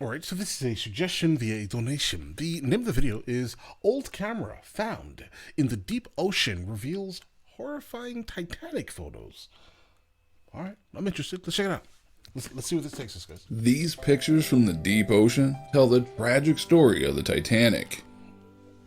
Alright, so this is a suggestion via a donation. The name of the video is Old Camera Found in the Deep Ocean Reveals Horrifying Titanic Photos. Alright, I'm interested. Let's check it out. Let's see what this takes us, guys. These pictures from the deep ocean tell the tragic story of the Titanic.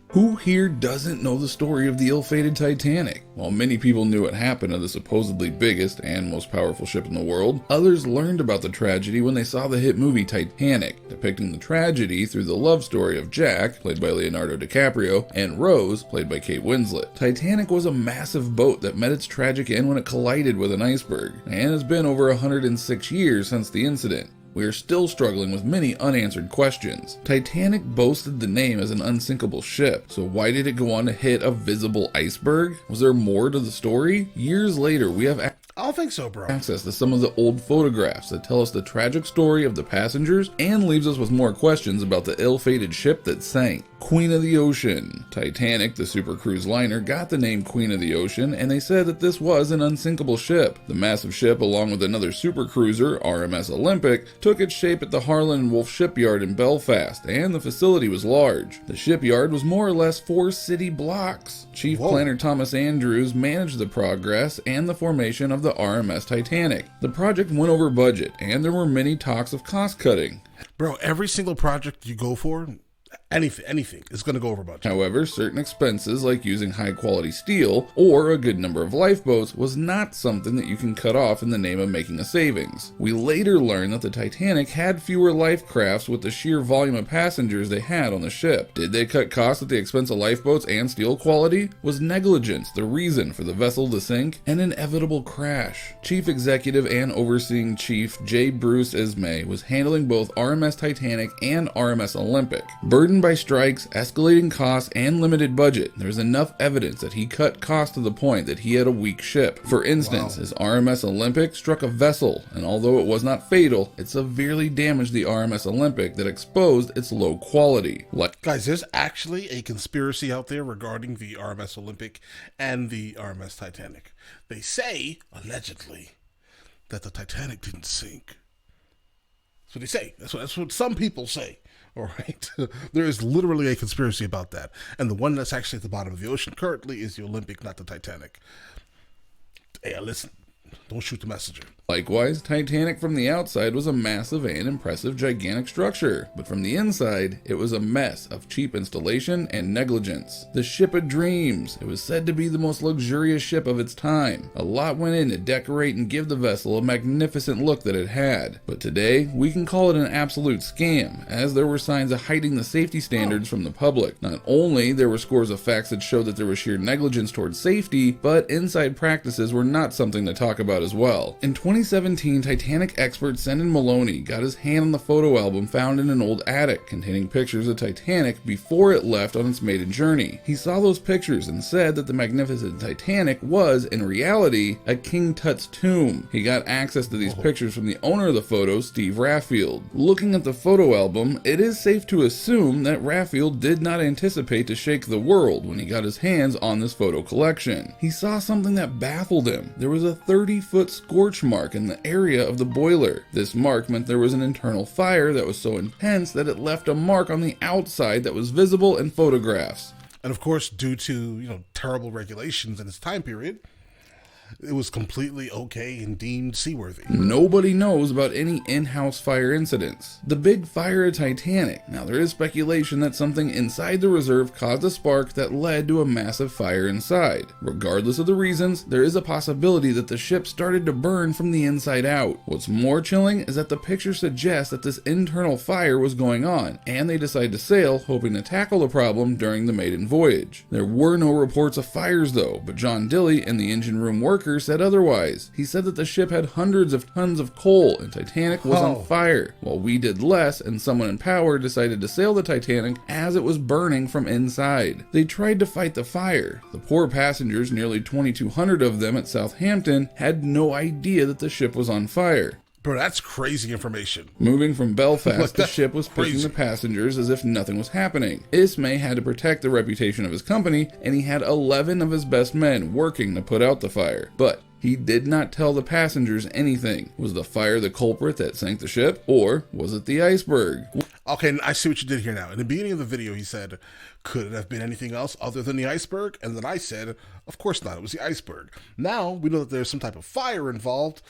Who here doesn't know the story of the ill-fated Titanic? While many people knew what happened to the supposedly biggest and most powerful ship in the world, others learned about the tragedy when they saw the hit movie Titanic, depicting the tragedy through the love story of Jack, played by Leonardo DiCaprio, and Rose, played by Kate Winslet. Titanic was a massive boat that met its tragic end when it collided with an iceberg, and it's been over 106 years since the incident. We are still struggling with many unanswered questions. Titanic boasted the name as an unsinkable ship, so why did it go on to hit a visible iceberg? Was there more to the story? Years later, we have I don't think so, bro. access to some of the old photographs that tell us the tragic story of the passengers and leaves us with more questions about the ill-fated ship that sank. Queen of the Ocean. Titanic, the super cruise liner, got the name Queen of the Ocean, and they said that this was an unsinkable ship. The massive ship, along with another super cruiser, RMS Olympic, took its shape at the Harland and Wolff shipyard in Belfast, and the facility was large. The shipyard was more or less 4 city blocks. Chief planner Thomas Andrews managed the progress and the formation of the RMS Titanic. The project went over budget, and there were many talks of cost cutting. Bro, every single project you go for, anything is going to go over budget. However, certain expenses like using high quality steel or a good number of lifeboats was not something that you can cut off in the name of making a savings. We later learned that the Titanic had fewer life crafts with the sheer volume of passengers they had on the ship. Did they cut costs at the expense of lifeboats and steel quality? Was negligence the reason for the vessel to sink? An inevitable crash. Chief Executive and Overseeing Chief J. Bruce Ismay was handling both RMS Titanic and RMS Olympic. Burdened by strikes, escalating costs, and limited budget, there's enough evidence that he cut costs to the point that he had a weak ship. For instance, his RMS Olympic struck a vessel, and although it was not fatal, it severely damaged the RMS Olympic that exposed its low quality. Guys, there's actually a conspiracy out there regarding the RMS Olympic and the RMS Titanic. They say, allegedly, that the Titanic didn't sink. That's what they say. That's what some people say. All right. There is literally a conspiracy about that. And the one that's actually at the bottom of the ocean currently is the Olympic, not the Titanic. Hey, listen, don't shoot the messenger. Likewise, Titanic from the outside was a massive and impressive gigantic structure, but from the inside, it was a mess of cheap installation and negligence. The ship of dreams. It was said to be the most luxurious ship of its time. A lot went in to decorate and give the vessel a magnificent look that it had. But today, we can call it an absolute scam, as there were signs of hiding the safety standards from the public. Not only there were scores of facts that showed that there was sheer negligence towards safety, but inside practices were not something to talk about as well. In 2017, Titanic expert Senan Maloney got his hand on the photo album found in an old attic containing pictures of Titanic before it left on its maiden journey. He saw those pictures and said that the magnificent Titanic was, in reality, a King Tut's tomb. He got access to these pictures from the owner of the photos, Steve Raffield. Looking at the photo album, it is safe to assume that Raffield did not anticipate to shake the world when he got his hands on this photo collection. He saw something that baffled him. There was a 30-foot scorch mark in the area of the boiler. This mark meant there was an internal fire that was so intense that it left a mark on the outside that was visible in photographs. And of course, due to, terrible regulations in its time period, it was completely okay and deemed seaworthy. Nobody knows about any in-house fire incidents. The big fire at Titanic. Now, there is speculation that something inside the reserve caused a spark that led to a massive fire inside. Regardless of the reasons, there is a possibility that the ship started to burn from the inside out. What's more chilling is that the picture suggests that this internal fire was going on, and they decided to sail, hoping to tackle the problem during the maiden voyage. There were no reports of fires though, but John Dilley and the engine room worker said otherwise. He said that the ship had hundreds of tons of coal and Titanic was on fire, while we did less and someone in power decided to sail the Titanic as it was burning from inside. They tried to fight the fire. The poor passengers, nearly 2,200 of them at Southampton, had no idea that the ship was on fire. Bro, that's crazy information. Moving from Belfast, the ship was pushing the passengers as if nothing was happening. Ismay had to protect the reputation of his company, and he had 11 of his best men working to put out the fire. But he did not tell the passengers anything. Was the fire the culprit that sank the ship, or was it the iceberg? Okay, I see what you did here now. In the beginning of the video, he said, could it have been anything else other than the iceberg? And then I said, of course not, it was the iceberg. Now, we know that there's some type of fire involved,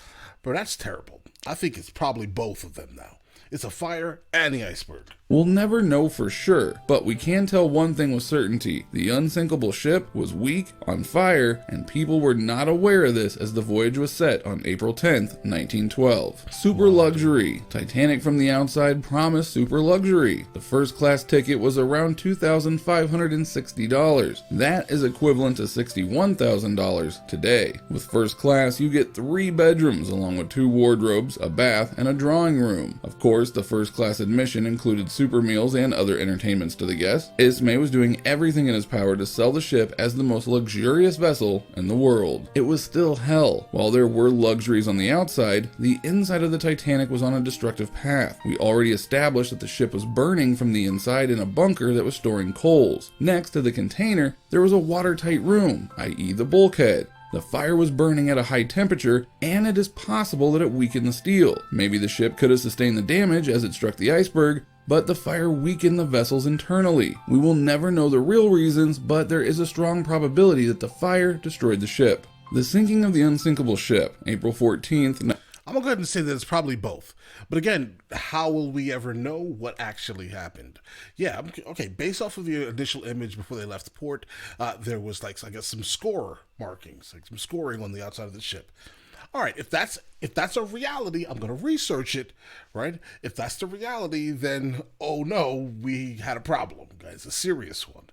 but that's terrible. I think it's probably both of them now. It's a fire and the iceberg. We'll never know for sure, but we can tell one thing with certainty. The unsinkable ship was weak, on fire, and people were not aware of this as the voyage was set on April 10th, 1912. Super luxury. Titanic from the outside promised super luxury. The first class ticket was around $2,560. That is equivalent to $61,000 today. With first class, you get 3 bedrooms along with 2 wardrobes, a bath, and a drawing room. Of course, the first class admission included super meals and other entertainments to the guests. Ismay was doing everything in his power to sell the ship as the most luxurious vessel in the world. It was still hell. While there were luxuries on the outside, the inside of the Titanic was on a destructive path. We already established that the ship was burning from the inside in a bunker that was storing coals. Next to the container, there was a watertight room, i.e. the bulkhead. The fire was burning at a high temperature, and it is possible that it weakened the steel. Maybe the ship could have sustained the damage as it struck the iceberg, but the fire weakened the vessels internally. We will never know the real reasons, but there is a strong probability that the fire destroyed the ship. The sinking of the unsinkable ship, April 14th. I'm going to go ahead and say that it's probably both. But again, how will we ever know what actually happened? Yeah, okay, based off of the initial image before they left the port, there was, like, I guess, some score markings, like some scoring on the outside of the ship. All right, if that's a reality, I'm going to research it, right? If that's the reality, then, oh no, we had a problem, guys, a serious one.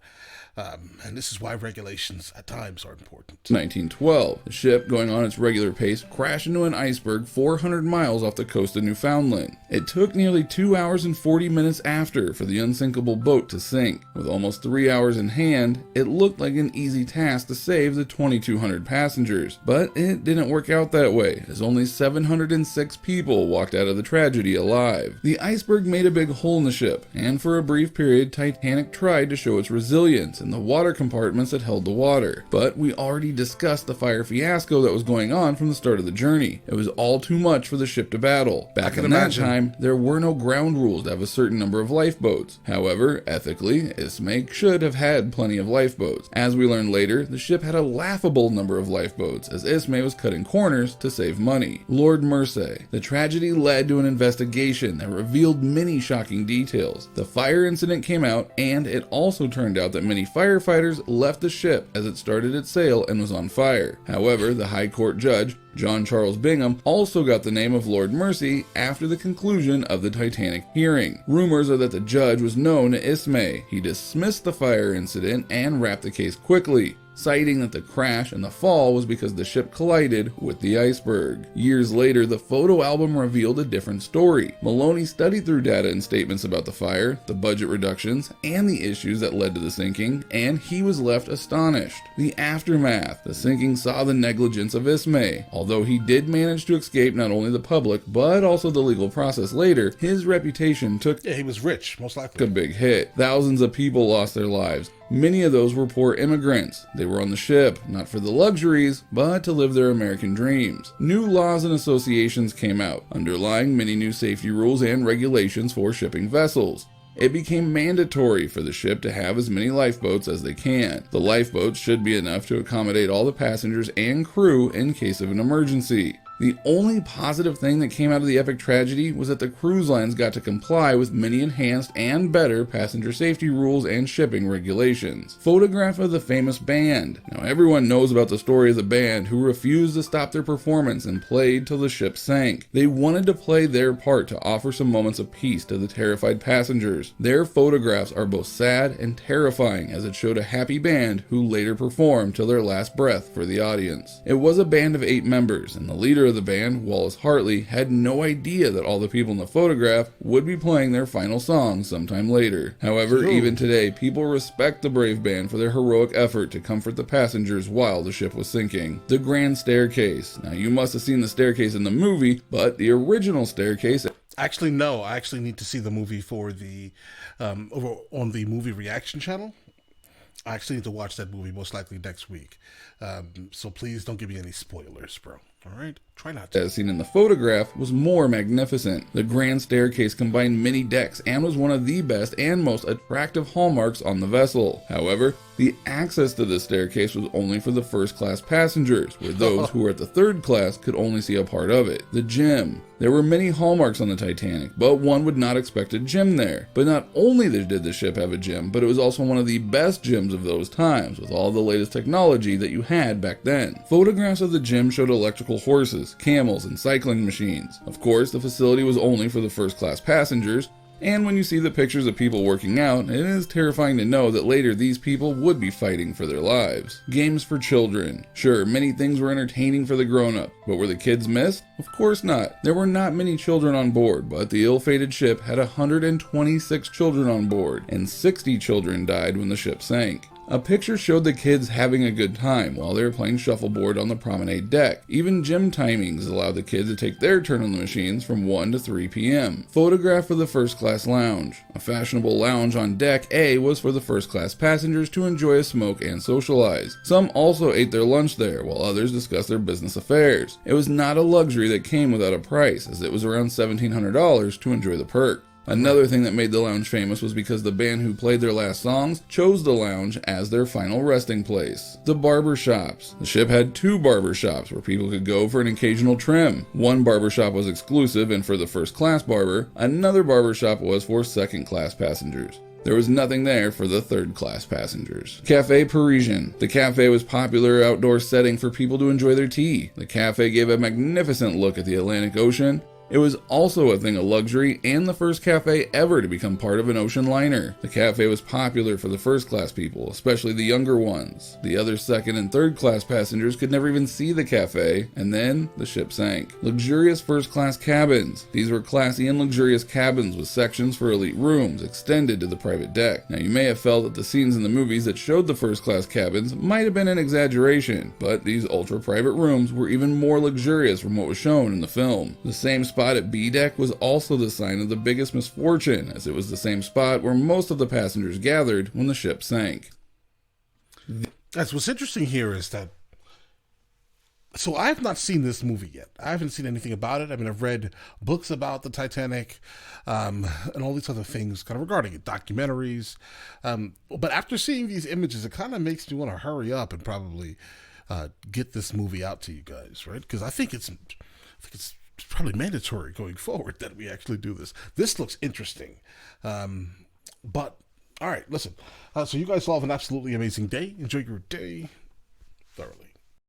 And this is why regulations at times are important. 1912. The ship, going on its regular pace, crashed into an iceberg 400 miles off the coast of Newfoundland. It took nearly 2 hours and 40 minutes after for the unsinkable boat to sink. With almost 3 hours in hand, it looked like an easy task to save the 2,200 passengers. But it didn't work out that way, as only 706 people walked out of the tragedy alive. The iceberg made a big hole in the ship, and for a brief period, Titanic tried to show its resilience in the water compartments that held the water. But we already discussed the fire fiasco that was going on from the start of the journey. It was all too much for the ship to battle. Back in that time, there were no ground rules to have a certain number of lifeboats. However, ethically, Ismay should have had plenty of lifeboats. As we learned later, the ship had a laughable number of lifeboats, as Ismay was cutting corners to save money. Lord Mersey. The tragedy led to an investigation that revealed many shocking details. The fire incident came out, and it also turned out that many firefighters left the ship as it started its sail and was on fire. However, the High Court judge, John Charles Bingham, also got the name of Lord Mersey after the conclusion of the Titanic hearing. Rumors are that the judge was known to Ismay. He dismissed the fire incident and wrapped the case quickly, citing that the crash and the fall was because the ship collided with the iceberg. Years later, the photo album revealed a different story. Maloney studied through data and statements about the fire, the budget reductions, and the issues that led to the sinking, and he was left astonished. The aftermath. The sinking saw the negligence of Ismay. Although he did manage to escape not only the public, but also the legal process later, his reputation took he was rich, most likely. a big hit. Thousands of people lost their lives. Many of those were poor immigrants. They were on the ship, not for the luxuries, but to live their American dreams. New laws and associations came out, underlying many new safety rules and regulations for shipping vessels. It became mandatory for the ship to have as many lifeboats as they can. The lifeboats should be enough to accommodate all the passengers and crew in case of an emergency. The only positive thing that came out of the epic tragedy was that the cruise lines got to comply with many enhanced and better passenger safety rules and shipping regulations. Photograph of the famous band. Now everyone knows about the story of the band who refused to stop their performance and played till the ship sank. They wanted to play their part to offer some moments of peace to the terrified passengers. Their photographs are both sad and terrifying, as it showed a happy band who later performed till their last breath for the audience. It was a band of 8 members, and the leader of the band, Wallace Hartley, had no idea that all the people in the photograph would be playing their final song sometime later. However, even today, people respect the brave band for their heroic effort to comfort the passengers while the ship was sinking. The Grand Staircase. Now, you must have seen the staircase in the movie, but the original staircase... Actually, no. I actually need to see the movie for the over on the movie reaction channel. I actually need to watch that movie most likely next week. So please don't give me any spoilers, bro. All right, try not to. As seen in the photograph, was more magnificent. The grand staircase combined many decks and was one of the best and most attractive hallmarks on the vessel. However, the access to this staircase was only for the first class passengers, where those who were at the third class could only see a part of it. The gym. There were many hallmarks on the Titanic, but one would not expect a gym there. But not only did the ship have a gym, but it was also one of the best gyms of those times, with all the latest technology that you had back then. Photographs of the gym showed electrical horses, camels, and cycling machines. Of course, the facility was only for the first class passengers, and when you see the pictures of people working out, it is terrifying to know that later these people would be fighting for their lives. Games for children. Sure, many things were entertaining for the grown-up, but were the kids missed? Of course not. There were not many children on board, but the ill-fated ship had 126 children on board, and 60 children died when the ship sank. A picture showed the kids having a good time while they were playing shuffleboard on the promenade deck. Even gym timings allowed the kids to take their turn on the machines from 1 to 3 p.m. Photograph of the first class lounge. A fashionable lounge on deck A was for the first class passengers to enjoy a smoke and socialize. Some also ate their lunch there, while others discussed their business affairs. It was not a luxury that came without a price, as it was around $1,700 to enjoy the perk. Another thing that made the lounge famous was because the band who played their last songs chose the lounge as their final resting place. The barber shops. The ship had 2 barber shops where people could go for an occasional trim. One barber shop was exclusive and for the first class barber. Another barber shop was for second class passengers. There was nothing there for the third class passengers. Café Parisian. The cafe was a popular outdoor setting for people to enjoy their tea. The cafe gave a magnificent look at the Atlantic Ocean. It was also a thing of luxury and the first cafe ever to become part of an ocean liner. The cafe was popular for the first class people, especially the younger ones. The other second and third class passengers could never even see the cafe, and then the ship sank. Luxurious first class cabins. These were classy and luxurious cabins with sections for elite rooms extended to the private deck. Now you may have felt that the scenes in the movies that showed the first class cabins might have been an exaggeration, but these ultra private rooms were even more luxurious from what was shown in the film. The same spot at B deck was also the sign of the biggest misfortune, as it was the same spot where most of the passengers gathered when the ship sank. That's what's interesting here is that, so I have not seen this movie yet. I haven't seen anything about it. I mean, I've read books about the Titanic, and all these other things kind of regarding it, documentaries. But after seeing these images, it kind of makes me want to hurry up and probably get this movie out to you guys, right? Because I think it's probably mandatory going forward that we actually do this. This looks interesting. But, all right, listen. So you guys all have an absolutely amazing day. Enjoy your day thoroughly.